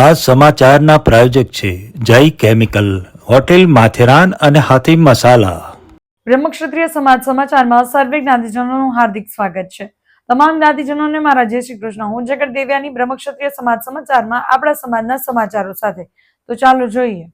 આ સમાચારના પ્રાયોજક છે જય કેમિકલ, હોટેલ માથેરાન અને હાથી મસાલા. બ્રહ્મક્ષત્રિય સમાજ સમાચારમાં સર્વે જ્ઞાતિજનોનું હાર્દિક સ્વાગત છે. તમામ જ્ઞાતિજનોને મારા જય શ્રી કૃષ્ણ. હું જગત દેવ્યાની બ્રહ્મક્ષત્રિય સમાજ સમાચારમાં આપણા સમાજના સમાચારો સાથે. તો ચાલો જોઈએ.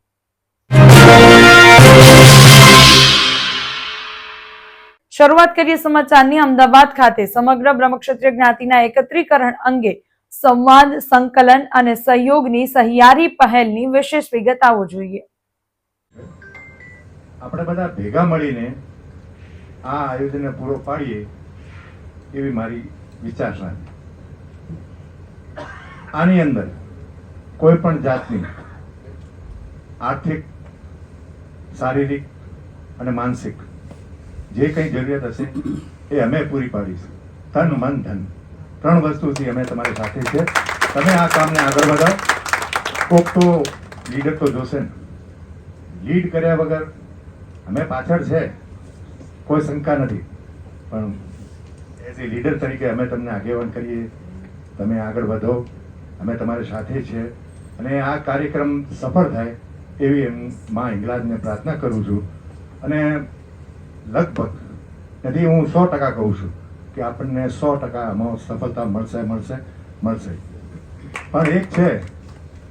શરૂઆત કરીએ સમાચારની. અમદાવાદ ખાતે સમગ્ર બ્રહ્મક્ષત્રિય જ્ઞાતિના એકત્રીકરણ અંગે સંવાદ, સંકલન અને સહયોગની સહિયારી પહેલની વિશેષ વિગત આવો જોઈએ. આપણે બધા ભેગા મળીને આ આયોજનને પૂરો પાડીએ એવી મારી વિચારણા છે. આની અંદર કોઈ પણ જાતની આર્થિક, શારીરિક અને માનસિક જે કંઈ જરૂરિયાત હશે એ અમે પૂરી પાડીશું. તન, મન, ધન ત્રણ વસ્તુથી અમે તમારી સાથે છે. તમે આ કામને આગળ વધારો. કોક તો લીડર તો જોશે ને. લીડ કર્યા વગર અમે પાછળ છે, કોઈ શંકા નથી, પણ એઝ એ લીડર તરીકે અમે તમને આગેવાન કરીએ. તમે આગળ વધો, અમે તમારી સાથે છે અને આ કાર્યક્રમ સફળ થાય એવી માં હિંગલાજને પ્રાર્થના કરું છું. અને લગભગ નથી, હું 100% કહું છું કે આપણને 100% આમાં સફળતા મળશે. પણ એક છે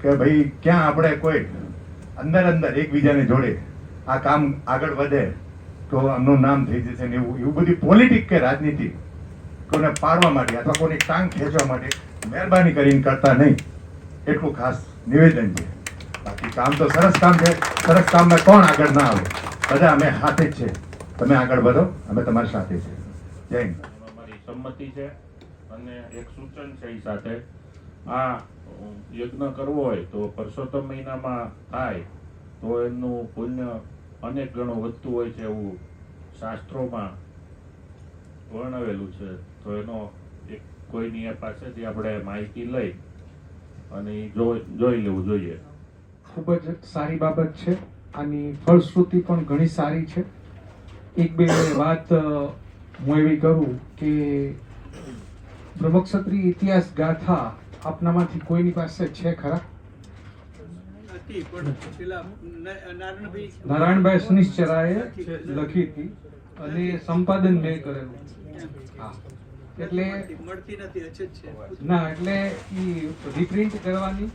કે ભાઈ ક્યાં આપણે કોઈ અંદર એકબીજાને જોડે આ કામ આગળ વધે તો આમનું નામ થઈ જશે ને એવું બધી પોલિટિક કે રાજનીતિ કોઈને પાડવા માટે અથવા કોઈની ટાંગ ખેંચવા માટે મહેરબાની કરીને કરતા નહીં, એટલું ખાસ નિવેદન છે. બાકી કામ તો સરસ કામ છે. સરસ કામમાં કોણ આગળ ના આવે? બધા અમે સાથે જ છે. તમે આગળ વધો, અમે તમારી સાથે છે. જય હિન્દ. અમારી સંમતિ છે અને એક સૂચન છે. એ સાથે આ યજ્ઞ કરવો હોય તો પરસોત્તમ મહિનામાં થાય તો એનું પુણ્ય અનેક ગણો વધતું હોય છે એવું શાસ્ત્રોમાં વર્ણવેલું છે. તો એનો એક કોઈની પાસેથી આપણે માહિતી લઈ અને જોઈ લેવું જોઈએ. ખૂબ જ સારી બાબત છે. આની ફળશ્રુતિ પણ ઘણી સારી છે. એક બે વાત હું એવી કરું કે બ્રહ્મક્ષત્રિય ઇતિહાસ ગાથા આપનામાંથી કોઈની પાસે છે ખરા? નારાયણભાઈ સુનિશ્ચરાએ લખી હતી અને સંપાદન મેં કરેલું. હા, એટલે ના, એટલે એ રિપ્રિન્ટ કરવાની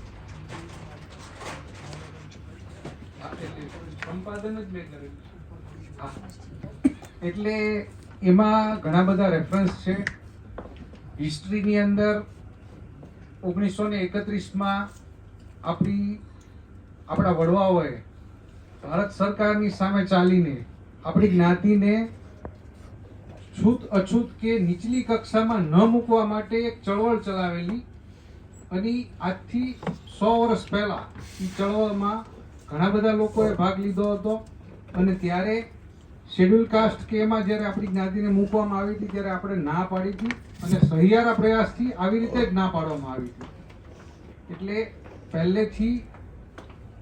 સંપાદન જ મેં કરેલું. હા, એટલે એમાં ઘણા બધા રેફરન્સ છે. હિસ્ટ્રીની અંદર 1931માં આપણા વડવાઓએ ભારત સરકારની સામે ચાલીને આપણી જ્ઞાતિને છૂત અછૂત કે નીચલી કક્ષામાં ન મૂકવા માટે એક ચળવળ ચલાવેલી. અને આજથી 100 વર્ષ પહેલા એ ચળવળમાં ઘણા બધા લોકોએ ભાગ લીધો હતો. અને ત્યારે શેડ્યુલ કાસ્ટ કે એમાં જ્યારે આપણી જ્ઞાતિને મૂકવામાં આવી હતી ત્યારે આપણે ના પાડી હતી અને સહિયારા પ્રયાસથી આવી રીતે જ ના પાડવામાં આવી હતી. એટલે પહેલેથી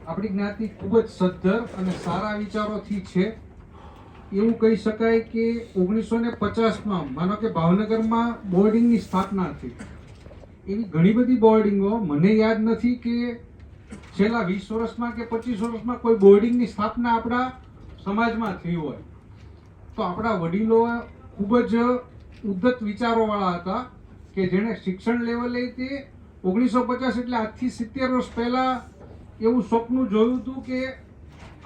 આપણી જ્ઞાતિ ખૂબ જ સદ્ધર અને સારા વિચારોથી છે. એવું કહી શકાય કે 1950માં માનો કે ભાવનગરમાં બોર્ડિંગની સ્થાપના થઈ. એવી ઘણી બધી બોર્ડિંગો મને યાદ નથી કે છેલ્લા 20 વર્ષમાં કે 25 વર્ષમાં કોઈ બોર્ડિંગની સ્થાપના આપણા સમાજમાં થઈ હોય. તો આપણા વડીલો ખૂબ જ ઉદ્ધત વિચારોવાળા હતા કે જેણે શિક્ષણ લેવલે તે 1950 એટલે આજથી 70 વર્ષ પહેલા એવું સ્વપ્ન જોયું હતું કે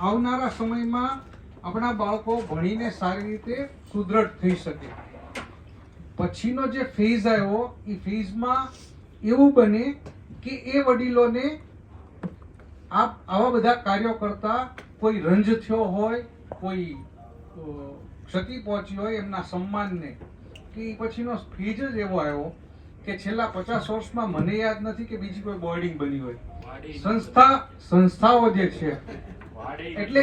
આવનારા સમયમાં આપણા બાળકો ભણીને સારી રીતે સુદૃઢ થઈ શકે. પછીનો જે ફેઝ આવ્યો એ ફેઝમાં એવું બને કે એ વડીલોને આવા બધા કાર્યો કરતા કોઈ રંજ થયો હોય, કોઈ ક્ષતિ પહોંચી હોય એમના સન્માનને, કે પછીનો ફેજ જ એવો આવ્યો કે છેલ્લા 50 વર્ષમાં મને યાદ નથી કે બીજી કોઈ બોર્ડિંગ બની હોય. સંસ્થાઓ જે છે એટલે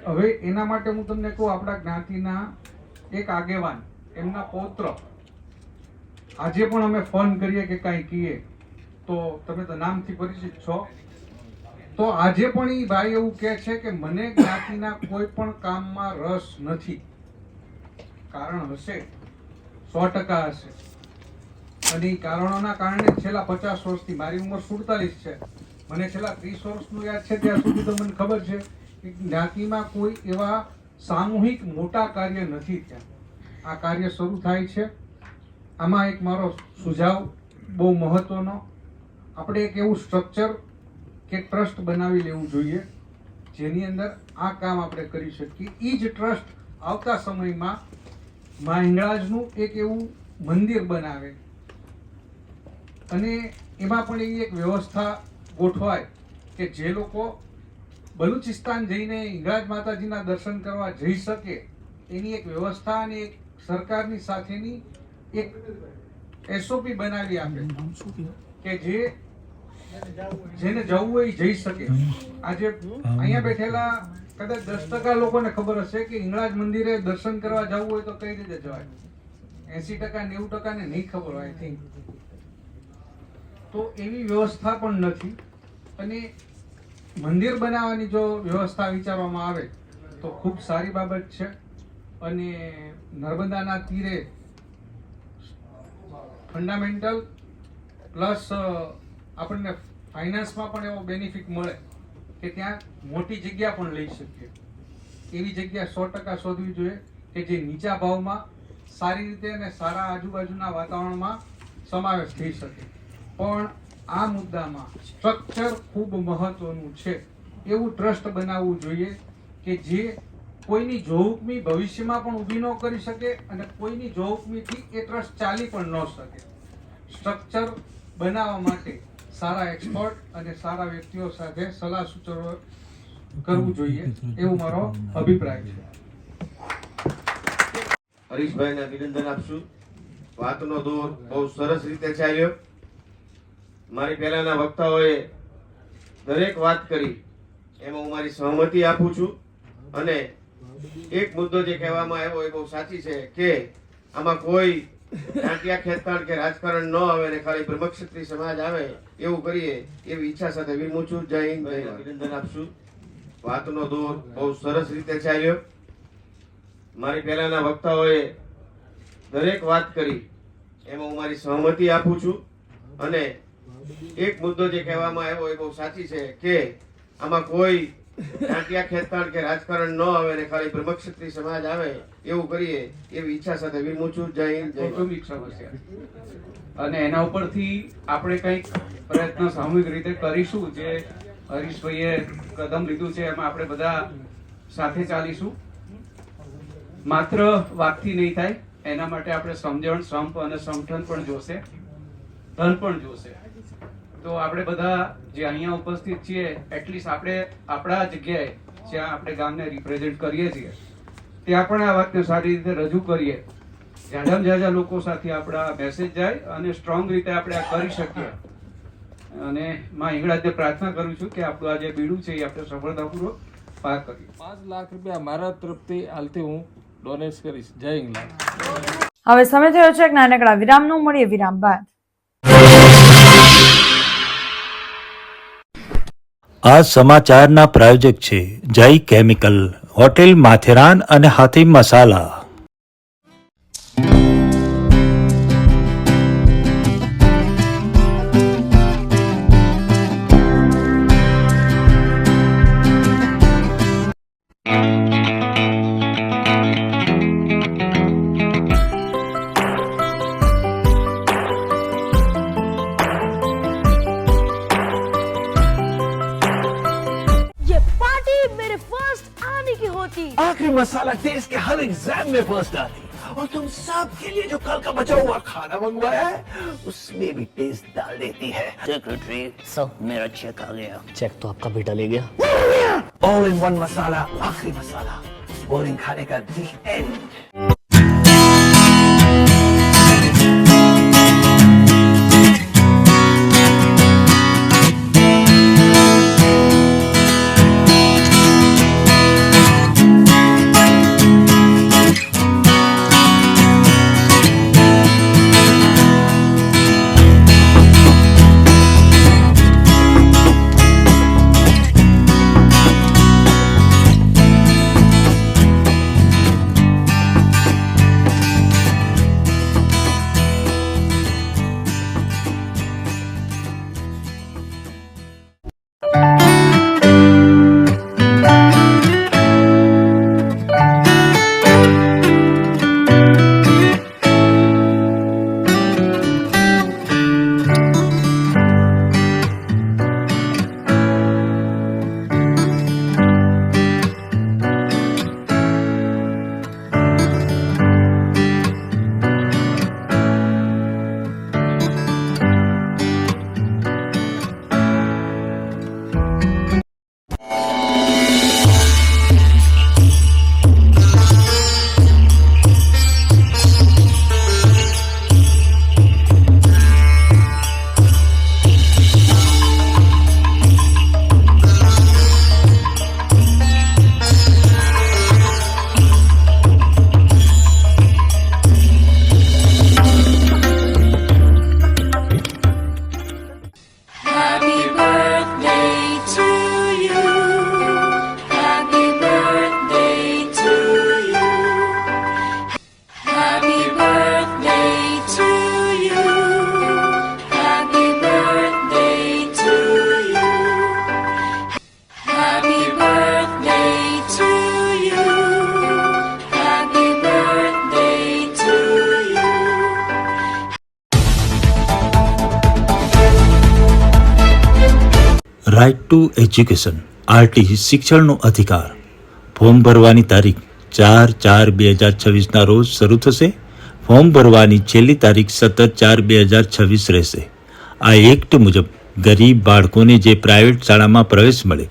હવે એના માટે હું તમને કહું, આપણા જ્ઞાતિના એક આગેવાન, એમના પૌત્ર, આજે પણ અમે ફોન કરીએ કે કાંઈ કહીએ તો તમે તો નામથી પરિચિત છો, તો આજે પણ એ ભાઈ એવું કહે છે કે મને જ્ઞાતિના કોઈ પણ કામમાં રસ નથી. કારણ હશે, 100% હશે. અને એ કારણોના કારણે છેલ્લા 50 વર્ષથી, મારી ઉંમર 47 છે, મને છેલ્લા 30 વર્ષનું યાદ છે ત્યાં સુધી તો મને ખબર છે કે જ્ઞાતિમાં કોઈ એવા સામૂહિક મોટા કાર્ય નથી ત્યાં. આ કાર્ય શરૂ થાય છે. આમાં એક મારો સુઝાવ બહુ મહત્વનો, આપણે એક એવું સ્ટ્રક્ચર કે ટ્રસ્ટ બનાવી લેવું જોઈએ જેની અંદર આ કામ આપણે કરી શકીએ. એ જ ટ્રસ્ટ આવતા સમયમાં મા હિંગળાજનું એક એવું મંદિર બનાવે અને એમાં પણ એવી એક વ્યવસ્થા ગોઠવાય કે જે લોકો બલુચિસ્તાન જઈને હિંગળાજ માતાજીના દર્શન કરવા જઈ શકે એની એક વ્યવસ્થા અને એક સરકારની સાથેની એક એસઓપી બનાવી આપે કે જેને જવું હોય એ જઈ શકે. આજે અહીંયા બેઠેલા કદાચ 10% લોકોને ખબર હશે કે હિંગળાજ મંદિરે દર્શન કરવા જવું હોય તો કઈ રીતે જવાય. 80% 90% ને નહીં ખબર હોય. આઈ થિંક તો એવી વ્યવસ્થા પણ નથી. અને મંદિર બનાવવાની જો વ્યવસ્થા વિચારવામાં આવે તો ખૂબ સારી બાબત છે. અને નર્મદાના તીરે ફંડામેન્ટલ પ્લસ આપણને ફાઇનાન્સમાં પણ એવો બેનિફિટ મળે કે ત્યાં મોટી જગ્યા પણ લઈ શકીએ. એવી જગ્યા 100% શોધવી જોઈએ કે જે નીચા ભાવમાં સારી રીતે અને સારા આજુબાજુના વાતાવરણમાં સમાવેશ થઈ શકે. પણ આ મુદ્દામાં સ્ટ્રક્ચર ખૂબ મહત્વનું છે. એવું ટ્રસ્ટ બનાવવું જોઈએ કે જે કોઈની જોહુકમી ભવિષ્યમાં પણ ઊભી ન કરી શકે અને કોઈની જોહુકમીથી એ ટ્રસ્ટ ચાલી પણ ન શકે. સ્ટ્રક્ચર બનાવવા માટે સારા એક્સપર્ટ અને સારા વ્યક્તિઓ સાથે સલાહ સૂચનો કરવું જોઈએ એવું મારો અભિપ્રાય છે. હરીશભાઈને અભિનંદન આપશું. વાતનો દોર બહુ સરસ રીતે ચાલ્યો. મારી પહેલાના વક્તાઓએ દરેક વાત કરી એમાં હું મારી સહમતિ આપું છું. અને એક મુદ્દો જે કહેવામાં આવ્યો એ બહુ સાચી છે કે આમાં કોઈ ટાંટિયા ખેતકાણ કે રાજકારણ ન આવે ને ખાલી બ્રહ્મક્ષત્રિય સમાજ આવે એવું કરીએ એવી ઈચ્છા સાથે વિરમું છું. જય હિન્દ. અભિનંદન આપશું. વાતનો દોર બહુ સરસ રીતે ચાલ્યો. મારી પહેલાના વક્તાઓએ દરેક વાત કરી એમાં હું મારી સહમતિ આપું છું. અને એક મુદ્દો જે કહેવામાં આવ્યો એ બહુ સાચી છે કે આમાં કોઈ ટાંટિયા ખેતકાણ કે રાજકારણ ન આવે ને ખાલી બ્રહ્મક્ષત્રિય સમાજ આવે એવું કરીએ એવી ઈચ્છા સાથે વિરમું છું. જય હિન્દ. કૌટુંબિક સમસ્યા અને એના ઉપરથી આપણે કંઈક પ્રયત્ન સામૂહિક રીતે કરીશું. જે હરીશભાઈએ કદમ લીધું છે એમાં આપણે બધા સાથે ચાલીશું. માત્ર વાતથી નહીં થાય, એના માટે આપણે સમજણ, સંપ અને સમઠન પણ જોશે, ધન પણ જોશે. તો આપણે બધા જે અહીંયા ઉપસ્થિત છીએ એટલીસ્ટ આપણે આપણા જગ્યાએ જ્યાં આપણે ગામને રિપ્રેઝેન્ટ કરીએ છીએ ત્યાં પણ આ વાતને સારી રીતે રજૂ કરીએ. જાજામાં જાજા લોકો સાથે આપણા મેસેજ જાય અને સ્ટ્રોંગ રીતે આપણે આ કરી શકીએ. અને માં હિંગળાજને પ્રાર્થના કરું છું કે આપણું આ જે બીડું છે એ આપણે સફળતાપૂર્વક પાર કરીએ. 5 લાખ રૂપિયા મારા તરફથી હાલથી હું ડોનેટ કરીશ. જય હિંગલાજ. હવે સમય થયો છે એક નાનકડા વિરામનો. મળીએ વિરામ બાદ. આ સમાચારના પ્રાયોજક છે જય કેમિકલ, હોટેલ માથેરાન અને હાથી મસાલા. ये पार्टी मेरे फर्स्ट आने की होती। आखिरी मसाला टेस्ट के हर एग्जाम में फर्स्ट आती और तुम सब के लिए जो कल का बचा हुआ खाना मंगवाया है उसमें भी टेस्ट डाल देती है। सेक्रेटरी सर, मेरा चेक आ गया। चेक तो आपका बेटा ले गया। ऑल इन वन मसाला, आखिरी मसाला, बोरिंग खाने का the end. Right to education RT શિક્ષણનો અધિકાર. ફોર્મ ભરવાની તારીખ 4/4/2026 રોજ શરૂ થશે. ફોર્મ ભરવાની છેલ્લી તારીખ 17/4/2026 રહેશે. આ એક્ટ મુજબ ગરીબ બાળકોને જે પ્રાઇવેટ શાળામાં પ્રવેશ મળે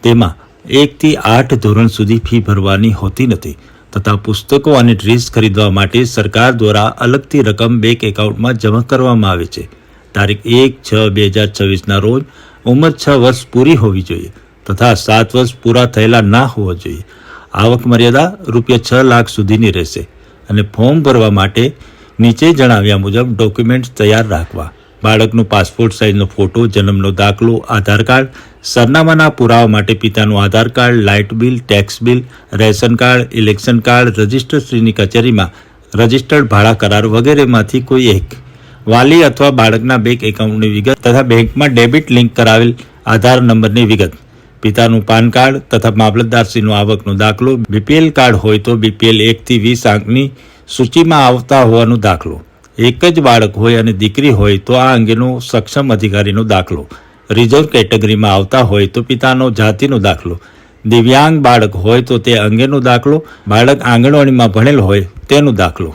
તેમાં 1 થી 8 ધોરણ સુધી ફી ભરવાની હોતી નથી તથા પુસ્તકો અને ડ્રેસ ખરીદવા માટે સરકાર દ્વારા અલગથી રકમ બેંક એકાઉન્ટમાં જમા કરવામાં આવે છે. તારીખ 1/6/2026 રોજ ઉંમર 6 વર્ષ પૂરી હોવી જોઈએ તથા 7 વર્ષ પૂરા થયેલા ના હોવા જોઈએ. આવક મર્યાદા ₹6 લાખ સુધીની રહેશે અને ફોર્મ ભરવા માટે નીચે જણાવ્યા મુજબ ડોક્યુમેન્ટ્સ તૈયાર રાખવા. બાળકનો પાસપોર્ટ સાઇઝનો ફોટો, જન્મનો દાખલો, આધાર કાર્ડ, સરનામાના પુરાવા માટે પિતાનું Aadhaar card, light bill, tax bill, ration card, election card, રજિસ્ટ્રીની કચેરીમાં રજિસ્ટર્ડ ભાડા કરાર વગેરેમાંથી કોઈ એક. વાલી અથવા બાળકના બેંક એકાઉન્ટની વિગત તથા બેંકમાં ડેબિટ લિંક કરાવેલ આધાર નંબરની વિગત, પિતાનું પાન કાર્ડ તથા મામલતદારશ્રીનો આવકનો દાખલો, BPL કાર્ડ હોય તો BPL 1 થી 20 અંકની સૂચિમાં આવતા હોવાનો દાખલો, એક જ બાળક હોય અને દીકરી હોય તો આ અંગેનો સક્ષમ અધિકારીનો દાખલો, રિઝર્વ કેટેગરીમાં આવતા હોય તો પિતાનો જાતિનો દાખલો, દિવ્યાંગ બાળક હોય તો તે અંગેનો દાખલો, બાળક આંગણવાડીમાં ભણેલ હોય તેનો દાખલો.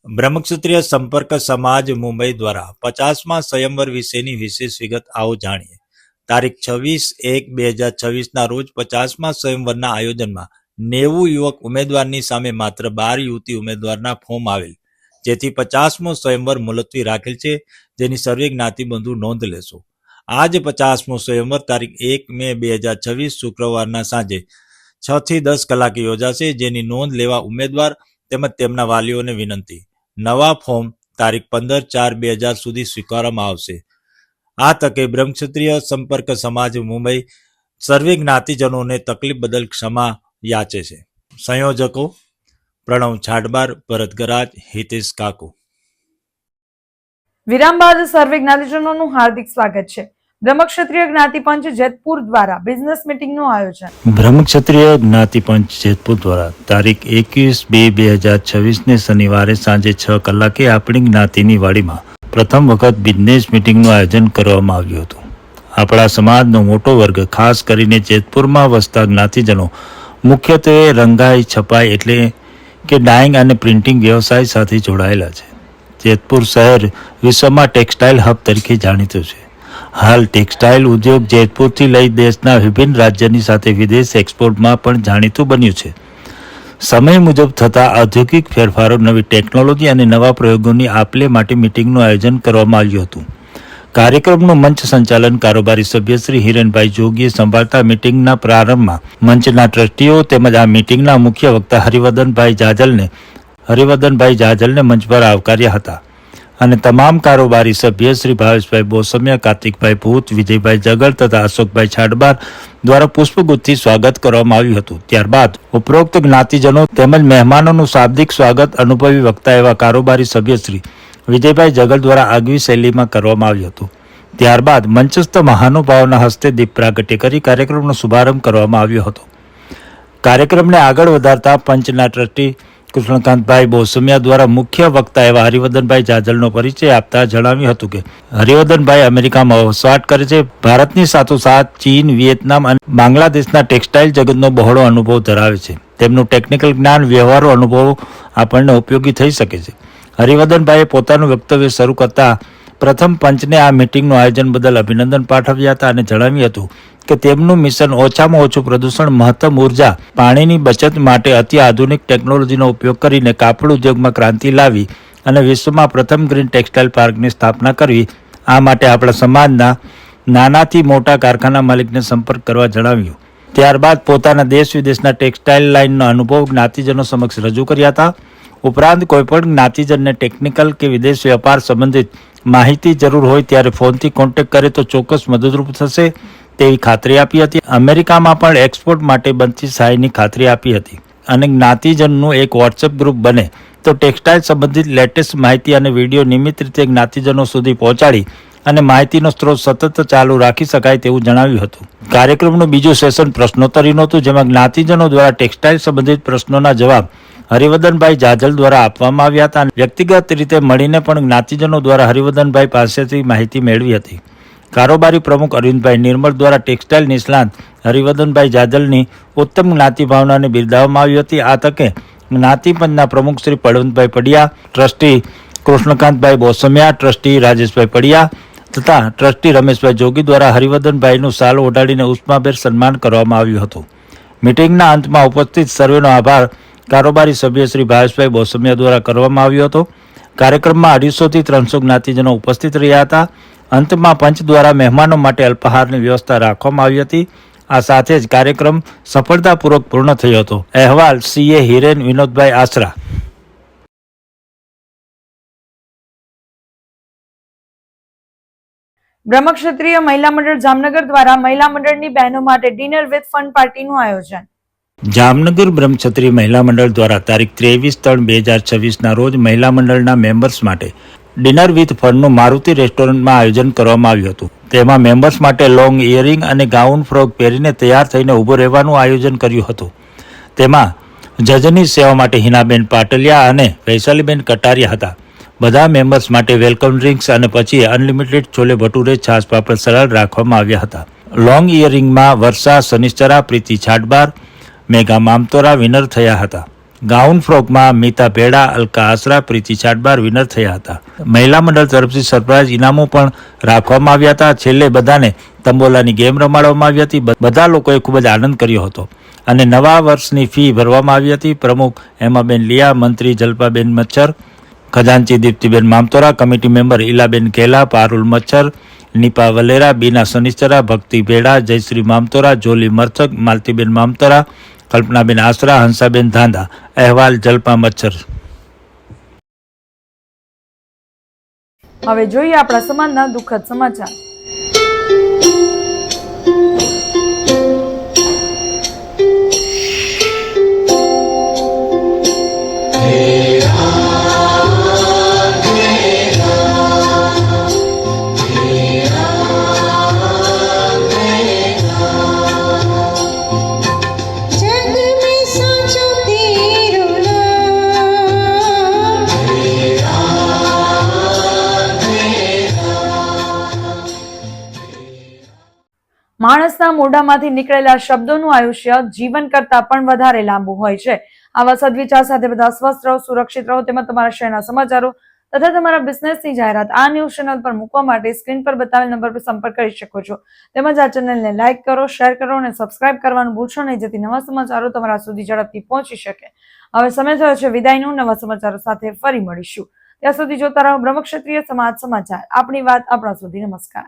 બ્રહ્મક્ષત્રિય સંપર્ક સમાજ મુંબઈ દ્વારા 50મા સ્વયંવર વિશેની વિશેષ વિગત આવો જાણીએ. તારીખ 26/1/2026 રોજ 50મા સ્વયંવરના આયોજનમાં 90 યુવક ઉમેદવારની સામે માત્ર 12 યુવતી ઉમેદવારના ફોર્મ આવેલ, જેથી 50મો સ્વયંવર મુલતવી રાખેલ છે, જેની સર્વે જ્ઞાતિબંધુ નોંધ લેશો. આજ 50મો સ્વયંવર તારીખ 1 મે 2026 શુક્રવારના સાંજે 6 થી 10 કલાકે યોજાશે, જેની નોંધ લેવા ઉમેદવાર તેમજ તેમના વાલીઓને વિનંતી. નવા ફોર્મ તારીખ 15/4/2000 સુધી સ્વીકારવામાં આવશે. આ તકે બ્રહ્મક્ષત્રિય સંપર્ક સમાજ મુંબઈ સર્વે જ્ઞાતિજનોને તકલીફ બદલ ક્ષમા યાચે છે. સંયોજકો પ્રણવ છાડબાર, ભરત ગરાજ, હિતેશ કાકુ. વિરામ બાદ સર્વે જ્ઞાતિજનોનું હાર્દિક સ્વાગત છે. બ્રહ્મક્ષત્રિય જ્ઞાતિ પંચ જેતપુર દ્વારા બિઝનેસ મીટિંગનું આયોજન. બ્રહ્મક્ષત્રિય જ્ઞાતિ પંચ જેતપુર દ્વારા તારીખ 21/2/2026 શનિવારે સાંજે 6 કલાકે આપણી જ્ઞાતિની વાડીમાં પ્રથમ વખત બિઝનેસ મીટિંગનું આયોજન કરવામાં આવ્યું હતું. આપણા સમાજનો મોટો વર્ગ, ખાસ કરીને જેતપુરમાં વસતા જ્ઞાતિજનો મુખ્યત્વે રંગાઈ, છપાઈ એટલે કે ડાઇંગ અને પ્રિન્ટિંગ વ્યવસાય સાથે જોડાયેલા છે. જેતપુર શહેર વિશ્વમાં ટેક્સટાઇલ હબ તરીકે જાણીતું છે. હાલ ટેક્સટાઇલ ઉદ્યોગ જેતપુરથી લઈ દેશના વિભિન્ન રાજ્યની સાથે વિદેશ એક્સપોર્ટમાં પણ જાણીતું બન્યું છે. સમય મુજબ થતા ઔદ્યોગિક ફેરફારો, નવી ટેકનોલોજી અને નવા પ્રયોગોની આપલે માટે મીટિંગનું આયોજન કરવામાં આવ્યું હતું. કાર્યક્રમનું મંચ સંચાલન કારોબારી સભ્ય શ્રી હિરેનભાઈ જોગીએ સંભાળતા મીટિંગના પ્રારંભમાં મંચના ટ્રસ્ટીઓ તેમજ આ મીટિંગના મુખ્ય વક્તા હરિવર્ધનભાઈ જાજલને મંચ પર આવકાર્યા હતા અને તમામ કારોબારી સભ્ય શ્રી ભાવેશભાઈ બોસમિયા, કાર્તિકભાઈ ભૂત, વિજયભાઈ જગલ તથા અશોકભાઈ છાડબાર દ્વારા પુષ્પગુચ્છથી સ્વાગત કરવામાં આવ્યું હતું. ત્યારબાદ ઉપરોક્ત જ્ઞાતિજનો તેમજ મહેમાનોનું શાબ્દિક સ્વાગત અનુભવી વક્તા એવા કારોબારી સભ્ય શ્રી વિજયભાઈ જગલ દ્વારા આગવી શૈલીમાં કરવામાં આવ્યું હતું. ત્યારબાદ મંચસ્થ મહાનુભાવોના હસ્તે દીપ પ્રાગટ્ય કરી કાર્યક્રમનો શુભારંભ કરવામાં આવ્યો હતો. કાર્યક્રમને આગળ વધારતા પંચના ટ્રસ્ટી કૃષ્ણકાંતભાઈ બોસમિયા દ્વારા મુખ્ય વક્તા એવા હરિવર્ધનભાઈ જાજલનો પરિચય આપતા જણાવ્યું હતું કે હરિવર્ધનભાઈ અમેરિકામાં વસવાટ કરે છે. ભારતની સાથોસાથ ચીન, વિયેતનામ અને બાંગ્લાદેશના ટેક્સટાઇલ જગતનો બહોળો અનુભવ ધરાવે છે. તેમનું ટેકનિકલ જ્ઞાન, વ્યવહારુ અનુભવ આપણને ઉપયોગી થઈ શકે છે. હરિવર્ધનભાઈએ પોતાનું વક્તવ્ય શરૂ કરતા પ્રથમ પંચને આ મીટિંગનું આયોજન બદલ અભિનંદન પાઠવ્યા હતા અને જણાવ્યું હતું કે તેમનું મિશન ઓછામાં ઓછું પ્રદૂષણ, મહત્તમ ઉર્જા, પાણીની બચત માટે અતિ આધુનિક ટેકનોલોજીનો ઉપયોગ કરીને કાપડ ઉદ્યોગમાં ક્રાંતિ લાવી અને વિશ્વમાં પ્રથમ ગ્રીન ટેક્સટાઇલ પાર્કની સ્થાપના કરવી. આ માટે આપણા સમાજના નાનાથી મોટા કારખાના માલિકને સંપર્ક કરવા જણાવ્યું. ત્યારબાદ પોતાના દેશ વિદેશના ટેક્સટાઇલ લાઇનનો અનુભવ જ્ઞાતિજનો સમક્ષ રજૂ કર્યા હતા. ઉપરાંત કોઈપણ જ્ઞાતિજનને ટેકનિકલ કે વિદેશ વેપાર સંબંધિત માહિતી જરૂર હોય ત્યારે ફોનથી કોન્ટેક્ટ કરે તો ચોક્કસ મદદરૂપ થશે તેવી ખાતરી આપી હતી. અમેરિકામાં પણ એક્સપોર્ટ માટે બનતી સહાયની ખાતરી આપી હતી અને જ્ઞાતિજનનું એક વોટ્સએપ ગ્રુપ બને તો ટેક્સટાઇલ સંબંધિત લેટેસ્ટ માહિતી અને વિડીયો નિયમિત રીતે જ્ઞાતિજનો સુધી પહોંચાડી અને માહિતીનો સ્ત્રોત સતત ચાલુ રાખી શકાય તેવું જણાવ્યું હતું. કાર્યક્રમનું બીજું સેશન પ્રશ્નોત્તરીનું હતું, જેમાં જ્ઞાતિજનો દ્વારા ટેક્સટાઇલ સંબંધિત પ્રશ્નોના જવાબ હરિવર્ધનભાઈ જાજલ દ્વારા આપવામાં આવ્યા હતા. વ્યક્તિગત રીતે મળીને પણ જ્ઞાતિજનો દ્વારા હરિવર્ધનભાઈ પાસેથી માહિતી મેળવી હતી. કારોબારી પ્રમુખ અરવિંદભાઈ નિર્મળ દ્વારા ટેક્સટાઇલ નિષ્ણાંત હરિવર્ધનભાઈ જાજલની ઉત્તમ જ્ઞાતિ ભાવનાને બિરદાવવામાં આવી હતી. આ તકે જ્ઞાતિ પંચના પ્રમુખ શ્રી પળવંતભાઈ પડિયા, ટ્રસ્ટી કૃષ્ણકાંતભાઈ બોસમિયા, ટ્રસ્ટી રાજેશભાઈ પડિયા તથા ટ્રસ્ટી રમેશભાઈ જોગી દ્વારા હરિવર્ધનભાઈનું શાલ ઓઢાડીને ઉષ્માભેર સન્માન કરવામાં આવ્યું હતું. મીટિંગના અંતમાં ઉપસ્થિત સર્વેનો આભાર કારોબારી સભ્ય શ્રી ભાવેશભાઈ બોસમિયા દ્વારા કરવામાં આવ્યો હતો. કાર્યક્રમમાં 250 થી 300 જ્ઞાતિજનો ઉપસ્થિત રહ્યા હતા. અંતમાં પંચ દ્વારા મહેમાનો માટે અલ્પાહારની વ્યવસ્થા રાખવામાં આવી હતી. આ સાથે જ કાર્યક્રમ સફળતાપૂર્વક પૂર્ણ થયો હતો. અહેવાલ CA હિરેન વિનોદભાઈ આસરા. બ્રહ્મક્ષત્રિય મહિલા મંડળ જામનગર દ્વારા મહિલા મંડળની બહેનો માટે ડિનર વિથ ફન પાર્ટીનું આયોજન. જામનગર બ્રહ્મક્ષત્રિય મહિલા મંડળ દ્વારા તારીખ 23/3/2026 રોજ મહિલા મંડળના મેમ્બર્સ માટે ડિનર વિથ ફનનું મારુતિ રેસ્ટોરન્ટમાં આયોજન કરવામાં આવ્યું હતું. તેમાં મેમ્બર્સ માટે લોંગ ઇયરિંગ અને ગાઉન ફ્રોક પહેરીને તૈયાર થઈને ઊભો રહેવાનું આયોજન કર્યું હતું. તેમાં જજની સેવા માટે હિનાબેન પાટલિયા અને વૈશાલીબેન કટારિયા હતા. બધા મેમ્બર્સ માટે વેલકમ ડ્રિંક્સ અને પછી અનલિમિટેડ છોલે ભટુરે, છાશ પાપડ, સલાડ રાખવામાં આવ્યા હતા. લોંગ ઇયરિંગમાં વર્ષા સનિશ્ચરા, પ્રીતિ છાટબાર, મેઘા મામતોરા વિનર થયા હતા. ગાઉન ફ્રોકમાં મીતા ભેડા, અલકા આસરા, પ્રીતિ છાટબાર વિનર થયા હતા. મહિલા મંડળ તરફથી સરપ્રાઇઝ ઇનામો પણ રાખવામાં આવ્યા હતા. છેલ્લે બધાને તંબોલાની ગેમ રમાડવામાં આવી હતી. બધા લોકોએ ખૂબ જ આનંદ કર્યો હતો અને નવા વર્ષની ફી ભરવામાં આવી હતી. પ્રમુખ હેમાબેન લિયા, મંત્રી જલ્પાબેન મચ્છર, ખજાનચી દીપ્તિબેન મામતોરા, કમિટી મેમ્બર ઇલાબેન કેલા, પારુલ મચ્છર, નીપા વલેરા, બીના સનિશ્ચરા, ભક્તિ ભેડા, જયશ્રી મામતોરા, જોલી મરથક, માલતીબેન મામતોરા, કલ્પનાબેન આસરા, હંસાબેન ધાંધા. અહેવાલ જલ્પા મચ્છર. હવે જોઈએ આપણા સમાજના દુઃખદ સમાચાર. માણસના મોઢામાંથી નીકળેલા શબ્દોનું આયુષ્ય જીવન કરતા પણ વધારે લાંબુ હોય છે. આવા સદવિચાર સાથે બધા સ્વસ્થ રહો, સુરક્ષિત રહો. તેમાં તમારા શહેરના સમાચારો તથા તમારા બિઝનેસની જાહેરાત આ ન્યૂઝ ચેનલ પર મૂકવા માટે સ્ક્રીન પર બતાવેલ નંબર પર સંપર્ક કરી શકો છો. તેમજ આ ચેનલને લાઇક કરો, શેર કરો અને સબસ્ક્રાઇબ કરવાનું ભૂલશો નહીં, જેથી નવા સમાચારો તમારા સુધી ઝડપથી પહોંચી શકે. હવે સમય થયો છે વિદાયનો. નવા સમાચારો સાથે ફરી મળીશું. ત્યાં સુધી જોતા રહો બ્રહ્મક્ષત્રિય સમાજ સમાચાર. આપણી વાત આપણા સુધી. નમસ્કાર.